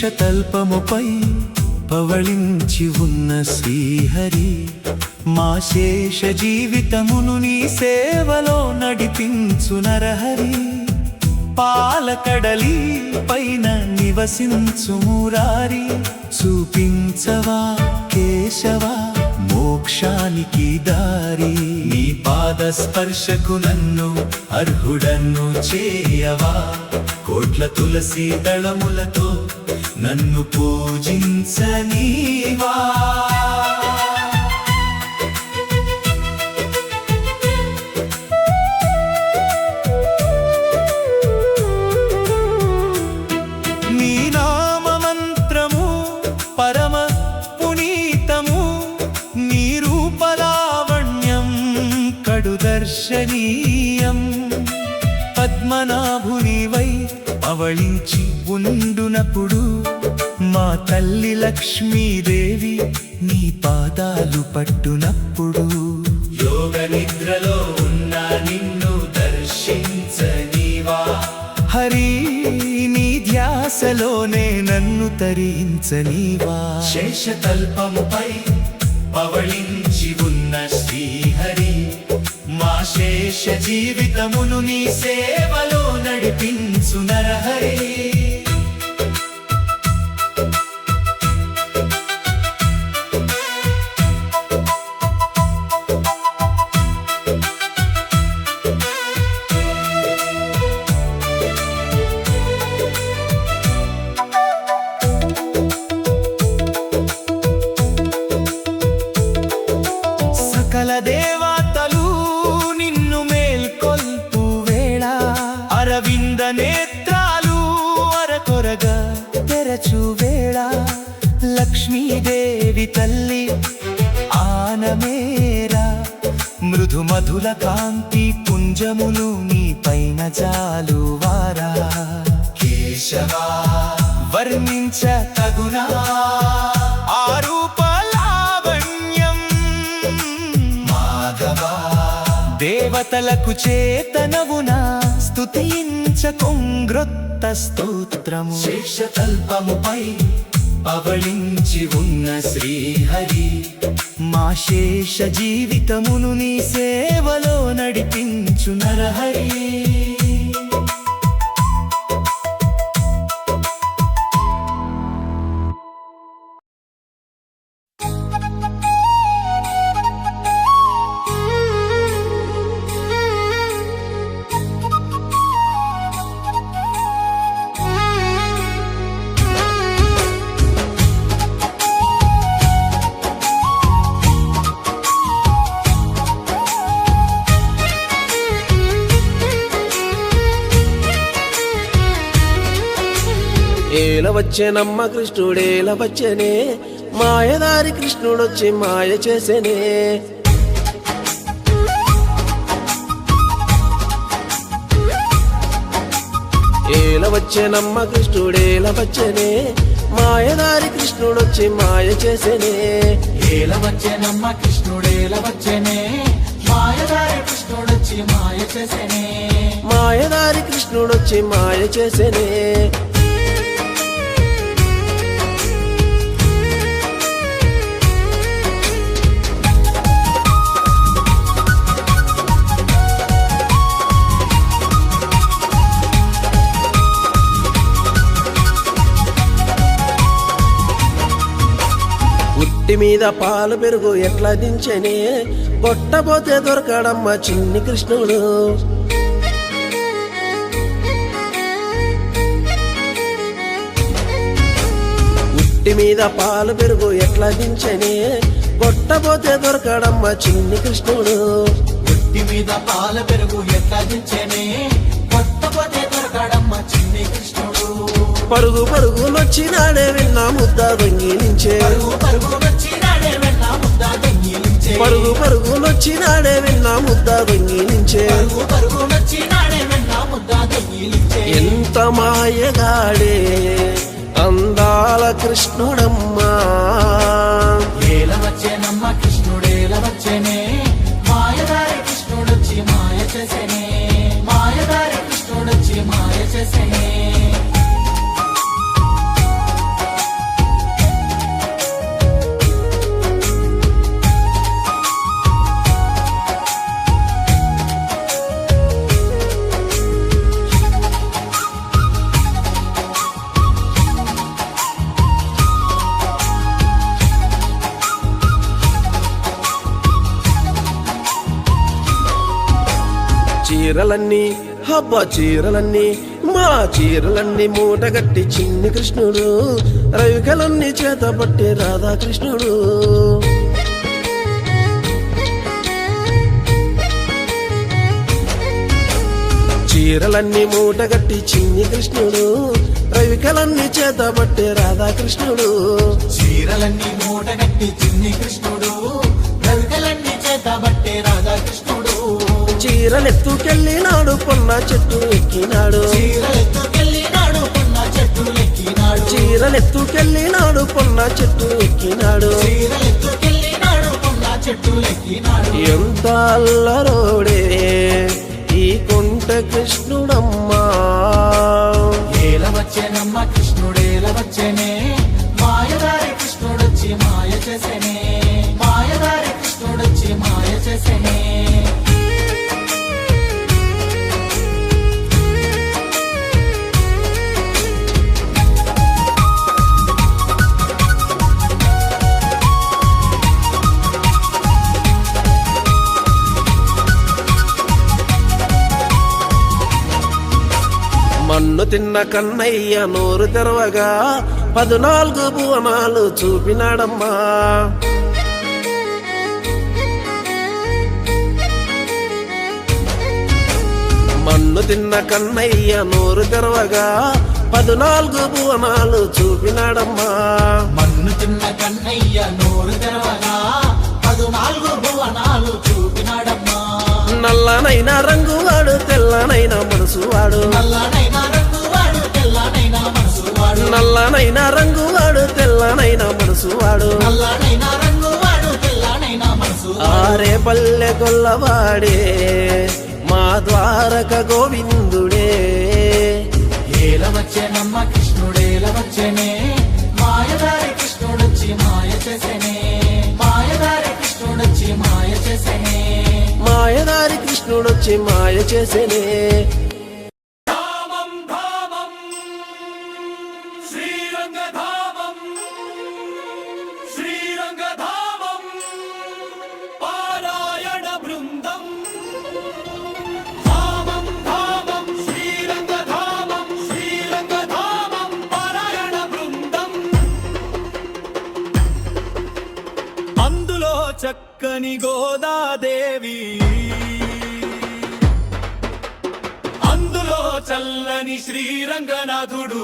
శేషతల్పముపై పవళించి ఉన్న శ్రీహరి మా శేష జీవితమును నీ సేవలో నడిపించు నరహరి పాలకడలి పైన నివసించు మురారి చూపించవా కేశవా మోక్షానికి దారి నీ పాద స్పర్శకు నన్ను అర్హుడన్ను చేయవా కోట్ల తులసి దళములతో నన్ను పూజించనీవా నీ నామ మంత్రము పరమ పునీతము నీ రూపలావణ్యం కడు దర్శనీయం పద్మనాభునివై పవళించి ఉండునప్పుడు మా తల్లి లక్ష్మీదేవి నీ పాదాలు పట్టునప్పుడు యోగ నిద్రలో ఉన్న నిన్ను దర్శించనీవా హరి నీ ధ్యాసలోనే నన్ను తరించనీవా శేషతల్పముపై పవళించి ఉన్న శ్రీహరి మా శేష జీవితమును నీ సేవలో నడిపించు నరహరి సకల దేవతలు నిన్ను మేల్కొల్పు వేళ అరవింద నేత్రాలు అరకొరగా తెరచు వేళ లక్ష్మీదేవి తల్లి ఆనమేరా మృదు మధుల కాంతి పుంజములు నీ పైన జాలువారా కేశవా వర్ణించ తగునా దేవతలకు చేతనవునా స్తుతించ కొంగ్రొత్త స్తోత్రము శేషతల్పముపై పవళించి ఉన్న శ్రీహరి మా శేష జీవితమును నీ సేవలో నడిపించు నరహరి ఏల వచ్చేనమ్మ కృష్ణుడేల వచ్చేనే మాయదారి కృష్ణుడొచ్చి మాయ చేసేనే ఏల వచ్చేనమ్మ కృష్ణుడేల వచ్చేనే మాయదారి కృష్ణుడొచ్చి మాయ చేసేనే ఏల వచ్చేనమ్మ కృష్ణుడేల వచ్చేనే మాయదారి కృష్ణుడొచ్చి మాయ చేసేనే మాయదారి కృష్ణుడొచ్చి మాయ చేసేనే ఉట్టి మీద పాలు పెరుగు ఎట్లా దించనే కొట్టబోతే దొరకడమ్మ చిన్ని కృష్ణుడు ఉట్టి మీద పాలు పెరుగు ఎట్లా దించనే కొట్టబోతే దొరకడమ్మ చిన్ని కృష్ణుడు ఉట్టి మీద పాల పెరుగు ఎట్లా దించేనే కొట్టబోతే దొరకడమ్మ చిన్ని కృష్ణుడు పరుగు పరుగు నొచ్చినాడే విన్నా ముద్ద దొంగిలించే పరుగు పరుగు నచ్చినాడే వెన్న ముద్ద దొంగిలించే పరుగు పరుగు నొచ్చినాడే విన్నా ముద్ద దొంగిలించే పరుగు పరుగు నచ్చినాడే వెన్న ముద్ద దొంగిలించే ఎంత మాయగాడే అందాల కృష్ణుడమ్మా ఏల వచ్చేనమ్మ కృష్ణుడేల వచ్చేనే మాయదారి కృష్ణుడొచ్చి మాయ చేసేనే మాయదారి కృష్ణుడొచ్చి మాయ చేసేనే చీరలన్నీ హబ్బా చీరలన్నీ మా చీరలన్నీ మూటగట్టి చిన్ని కృష్ణుడు రవికలన్నీ చేతపట్టి రాధాకృష్ణుడు చీరలన్నీ మూటగట్టి చిన్ని కృష్ణుడు రవికలన్నీ చేతబట్టే రాధాకృష్ణుడు చీరలన్నీ మూటగట్టి చిన్ని కృష్ణుడు రవికలన్నీ చేతబట్టే రాధాకృష్ణుడు చీరలెత్తుకెళ్ళినాడు పొన్న చెట్టు ఎక్కినాడు చీరలెత్తుకెళ్ళినాడు పొన్న చెట్టు ఎక్కినాడు చీరలెత్తుకెళ్ళినాడు పొన్న చెట్టు ఎక్కినాడు చీరలెత్తుకెళ్ళినాడు పొన్న చెట్టు ఎక్కినాడు ఎంత అల్లరోడే ఈ కొంట కృష్ణుడమ్మా ఏల వచ్చేనమ్మ కృష్ణుడేల వచ్చేనే మాయదారి కృష్ణుడొచ్చి మాయ చేసేనే మాయదారి కృష్ణుడొచ్చి మాయ చేసేనే మన్ను తిన్న కన్నయ్య నోరు తెరవగా 14 భువనాలు చూపినాడమ్మా మన్ను తిన్న కన్నయ్య నోరు తెరవగా 14 భువనాలు చూపినాడమ్మా మన్ను తిన్న కన్నయ్య నోరు తెరవగా 14 భువనాలు చూపినాడమ్మా నల్లనైన రంగువాడు తెల్లనైన మనసువాడు నల్లనైన రంగువాడు తెల్లనైన మనసువాడు నల్లనైన రంగువాడు తెల్లనైన మనసువాడు నల్లనైన రంగువాడు తెల్లనైన మనసువాడు ఆరే పల్లె గొల్లవాడే మా ద్వారక గోవిందుడే ఏల వచ్చేనమ్మ కృష్ణుడేల వచ్చేనే మాయదారి కృష్ణుడొచ్చి మాయ చేసేనే మాయదారి కృష్ణుడొచ్చి మాయ చేసేనే మాయదారి కృష్ణుడొచ్చి మాయ చేసేనే ధామం ధామం శ్రీరంగధామం శ్రీరంగధామం పారాయణ బృందం ధామం ధామం శ్రీరంగధామం శ్రీరంగధామం పారాయణ బృందం అందులో చక్కని గోదాదేవి అందులో చల్లని శ్రీరంగనాథుడు